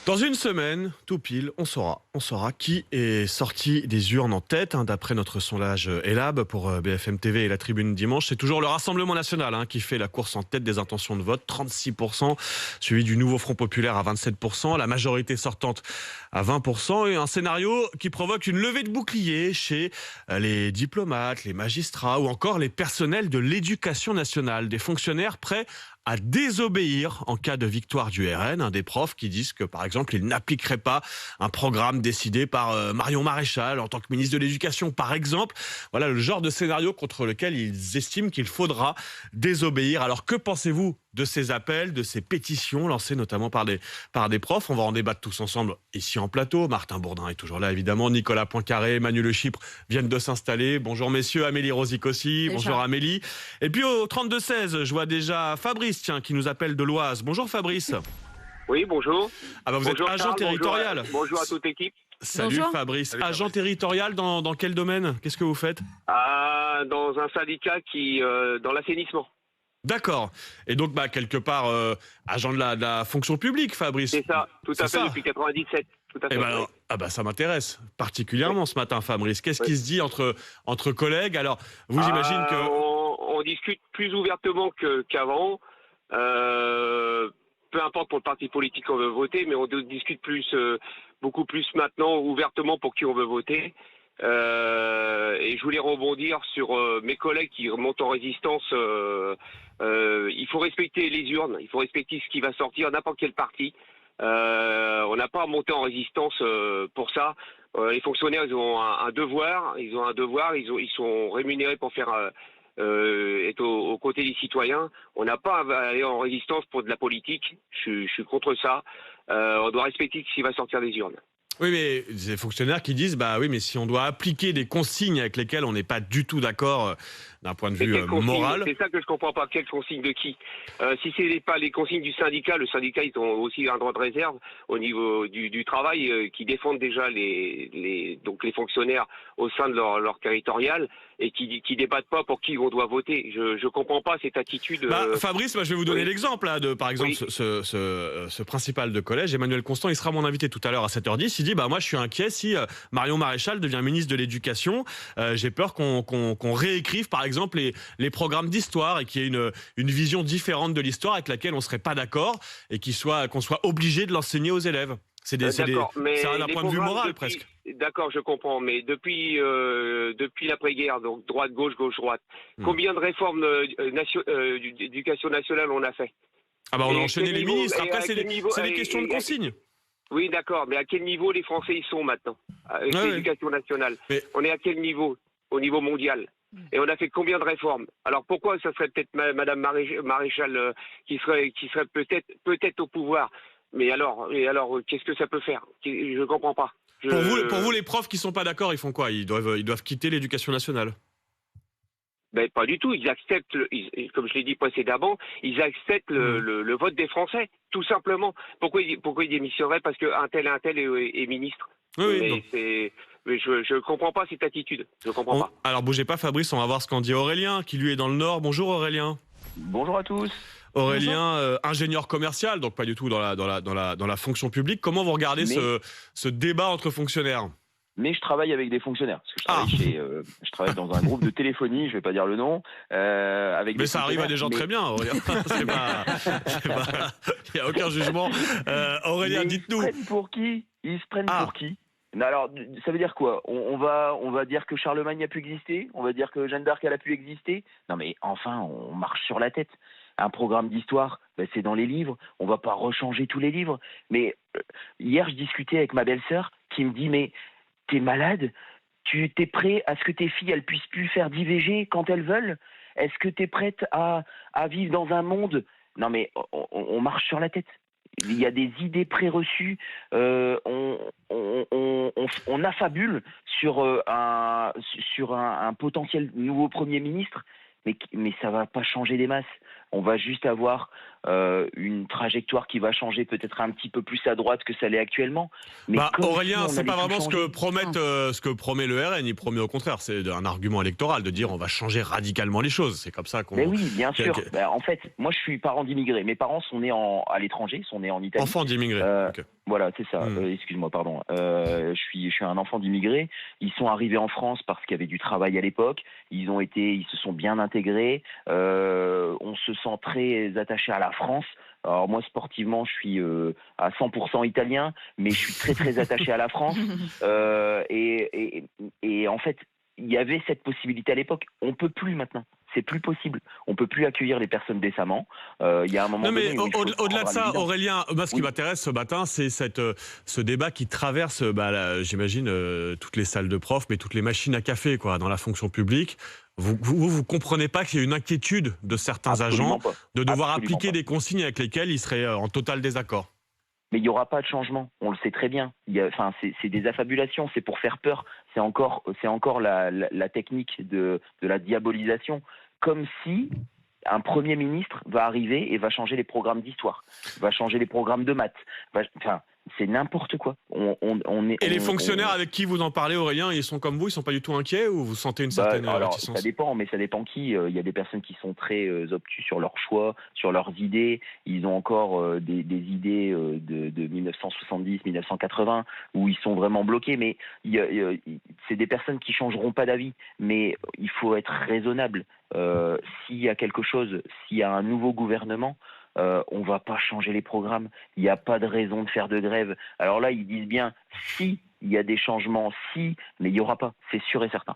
Dans une semaine, tout pile, on saura qui est sorti des urnes en tête, d'après notre sondage Elab pour BFM TV et la Tribune dimanche. C'est toujours le Rassemblement national qui fait la course en tête des intentions de vote, 36%, suivi du Nouveau Front populaire à 27%, la majorité sortante à 20%, et un scénario qui provoque une levée de boucliers chez les diplomates, les magistrats ou encore les personnels de l'éducation nationale, des fonctionnaires prêts à désobéir en cas de victoire du RN, des profs qui disent que, par exemple, ils n'appliqueraient pas un programme décidé par Marion Maréchal en tant que ministre de l'Éducation, par exemple. Voilà le genre de scénario contre lequel ils estiment qu'il faudra désobéir. Alors, que pensez-vous de ces appels, de ces pétitions lancées notamment par des profs? On va en débattre tous ensemble ici en plateau. Martin Bourdin est toujours là, évidemment. Nicolas Poincaré, Emmanuel Le Chypre viennent de s'installer. Bonjour messieurs, Amélie Rosic aussi. Bonjour Amélie. Et puis au 32-16, je vois déjà Fabrice, qui nous appelle de l'Oise. Bonjour Fabrice. Oui, bonjour. Ah bah vous bonjour êtes agent Charles, territorial. Bonjour à toute l'équipe. Salut Bonjour. Fabrice. Salut, Agent territorial dans quel domaine? Qu'est-ce que vous faites? Dans un syndicat qui dans l'assainissement. D'accord. Et donc, quelque part, agent de la fonction publique, Fabrice. C'est ça, tout à fait, ça. depuis 97. Tout à fait. Eh ben, Oui. ça m'intéresse particulièrement ce matin, Fabrice. Qu'est-ce qui se dit entre collègues? Alors, vous, j'imagine que... On discute plus ouvertement qu'avant. Peu importe pour le parti politique qu'on veut voter, mais on discute beaucoup plus maintenant ouvertement pour qui on veut voter. Et je voulais rebondir sur mes collègues qui remontent en résistance. Il faut respecter les urnes, il faut respecter ce qui va sortir, n'importe quel parti. On n'a pas à monter en résistance pour ça. Les fonctionnaires, ils ont un devoir, ils sont rémunérés pour faire être aux côtés des citoyens. On n'a pas à aller en résistance pour de la politique. Je suis contre ça. On doit respecter ce qui va sortir des urnes. Oui, mais des fonctionnaires qui disent, oui, mais si on doit appliquer des consignes avec lesquelles on n'est pas du tout d'accord d'un point de vue moral... C'est ça que je comprends pas. Quelles consignes de qui? Si ce n'est pas les consignes du syndicat, le syndicat, ils ont aussi un droit de réserve au niveau du travail qui défendent déjà donc les fonctionnaires au sein de leur territorial et qui débattent pas pour qui on doit voter. Je comprends pas cette attitude. Fabrice, moi, je vais vous donner l'exemple par exemple, Oui. ce principal de collège, Emmanuel Constant, il sera mon invité tout à l'heure à 7h10. Il dit, moi, je suis inquiet si Marion Maréchal devient ministre de l'Éducation. J'ai peur qu'on réécrive, par exemple, les programmes d'histoire et qu'il y ait une vision différente de l'histoire avec laquelle on ne serait pas d'accord et qu'on soit obligé de l'enseigner aux élèves. C'est d'un point de vue moral, presque. D'accord, je comprends. Mais depuis l'après-guerre, donc droite-gauche, gauche-droite, combien de réformes d'éducation nationale on a fait? On a enchaîné les ministres. Après, c'est des questions de consignes. Oui, d'accord. Mais à quel niveau les Français y sont maintenant avec l'éducation nationale? On est à quel niveau? Au niveau mondial. Et on a fait combien de réformes? Alors pourquoi ça serait peut-être Madame Maréchal qui serait peut-être au pouvoir? Mais alors, qu'est-ce que ça peut faire? Je comprends pas. Pour vous, les profs qui sont pas d'accord, ils font quoi? Ils doivent quitter l'éducation nationale? Ben, pas du tout. Ils acceptent, comme je l'ai dit précédemment, ils acceptent le vote des Français, tout simplement. Pourquoi ils démissionneraient? Parce qu'un tel est ministre. Oui, mais je comprends pas cette attitude. Je comprends pas. Alors bougez pas, Fabrice, on va voir ce qu'en dit Aurélien, qui lui est dans le Nord. Bonjour Aurélien. Bonjour à tous. Aurélien, ingénieur commercial, donc pas du tout dans la fonction publique. Comment vous regardez ce débat entre fonctionnaires? Mais je travaille avec des fonctionnaires. Parce que je travaille dans un groupe de téléphonie, je vais pas dire le nom. Mais ça arrive à des gens très bien, Aurélien. Il n'y a aucun jugement. Aurélien, dites-nous. Ils se prennent pour qui? Alors, ça veut dire quoi? On va dire que Charlemagne a pu exister? On va dire que Jeanne d'Arc elle a pu exister? Non mais enfin, on marche sur la tête. Un programme d'histoire, c'est dans les livres. On va pas rechanger tous les livres. Mais hier, je discutais avec ma belle-sœur qui me dit, mais t'es malade? Tu t'es prêt à ce que tes filles elles puissent plus faire d'IVG quand elles veulent? Est-ce que tu es prête à vivre dans un monde? Non mais on marche sur la tête. Il y a des idées préreçues. On affabule sur un potentiel nouveau Premier ministre, mais ça va pas changer des masses. On va juste avoir une trajectoire qui va changer peut-être un petit peu plus à droite que ça l'est actuellement. Mais Aurélien, c'est pas vraiment ce que promet le RN. Il promet au contraire, c'est un argument électoral de dire on va changer radicalement les choses. C'est comme ça qu'on... Mais oui, bien sûr. En fait, moi je suis parent d'immigrés. Mes parents sont nés à l'étranger, sont nés en Italie. Enfant d'immigrés. Okay. Voilà, c'est ça. Excuse-moi, pardon. Je suis un enfant d'immigrés. Ils sont arrivés en France parce qu'il y avait du travail à l'époque. Ils se sont bien intégrés. On se sent très attaché à la France. Alors moi, sportivement, je suis à 100% italien, mais je suis très très attaché à la France. Et en fait, il y avait cette possibilité à l'époque. On peut plus maintenant. C'est plus possible. On peut plus accueillir les personnes décemment. Il y a un moment. Non, mais au-delà de ça, Aurélien, moi, ce qui m'intéresse ce matin, c'est ce débat qui traverse, j'imagine, toutes les salles de profs, mais toutes les machines à café, quoi, dans la fonction publique. Vous comprenez pas qu'il y a une inquiétude de certains agents de devoir appliquer des consignes avec lesquelles ils seraient en total désaccord? Mais il n'y aura pas de changement, on le sait très bien. C'est des affabulations, c'est pour faire peur. C'est encore la technique de la diabolisation. Comme si un Premier ministre va arriver et va changer les programmes d'histoire, va changer les programmes de maths. C'est n'importe quoi. Et les fonctionnaires avec qui vous en parlez, Aurélien, ils sont comme vous, ils sont pas du tout inquiets ou vous sentez une certaine réticence? Ça dépend, mais ça dépend qui. Il y a des personnes qui sont très obtus sur leurs choix, sur leurs idées. Ils ont encore des idées de 1970, 1980 où ils sont vraiment bloqués. Mais c'est des personnes qui changeront pas d'avis. Mais il faut être raisonnable. S'il y a quelque chose, s'il y a un nouveau gouvernement, on va pas changer les programmes. Il n'y a pas de raison de faire de grève. Alors là, ils disent bien si il y a des changements, mais il n'y aura pas. C'est sûr et certain.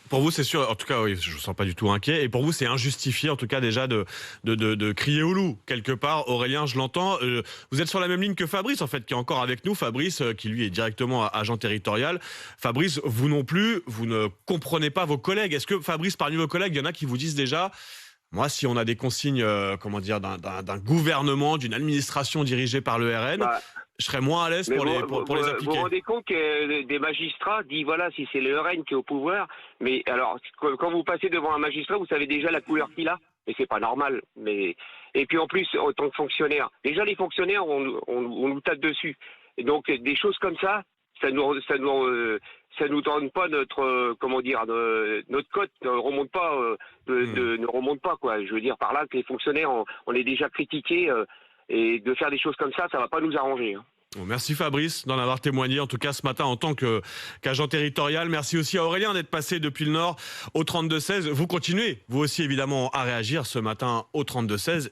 Pour vous, c'est sûr, en tout cas, oui, je ne me sens pas du tout inquiet. Et pour vous, c'est injustifié, en tout cas, déjà, de crier au loup, quelque part. Aurélien, je l'entends. Vous êtes sur la même ligne que Fabrice, en fait, qui est encore avec nous. Fabrice, qui lui est directement agent territorial. Fabrice, vous non plus, vous ne comprenez pas vos collègues. Est-ce que, Fabrice, parmi vos collègues, il y en a qui vous disent déjà... Moi, si on a des consignes, d'un gouvernement, d'une administration dirigée par le RN, je serais moins à l'aise pour les appliquer. Vous vous rendez compte que des magistrats disent, voilà, si c'est le RN qui est au pouvoir, mais alors, quand vous passez devant un magistrat, vous savez déjà la couleur qu'il a, et c'est pas normal. Et puis en plus, en tant que fonctionnaire, déjà les fonctionnaires, on nous tape dessus. Et donc, des choses comme ça nous donne pas notre notre cote ne remonte pas quoi. Je veux dire par là que les fonctionnaires on est déjà critiqués et de faire des choses comme ça va pas nous arranger. Bon, merci Fabrice d'en avoir témoigné en tout cas ce matin en tant qu'agent territorial. Merci aussi à Aurélien d'être passé depuis le Nord au 32-16. Vous continuez vous aussi évidemment à réagir ce matin au 32-16.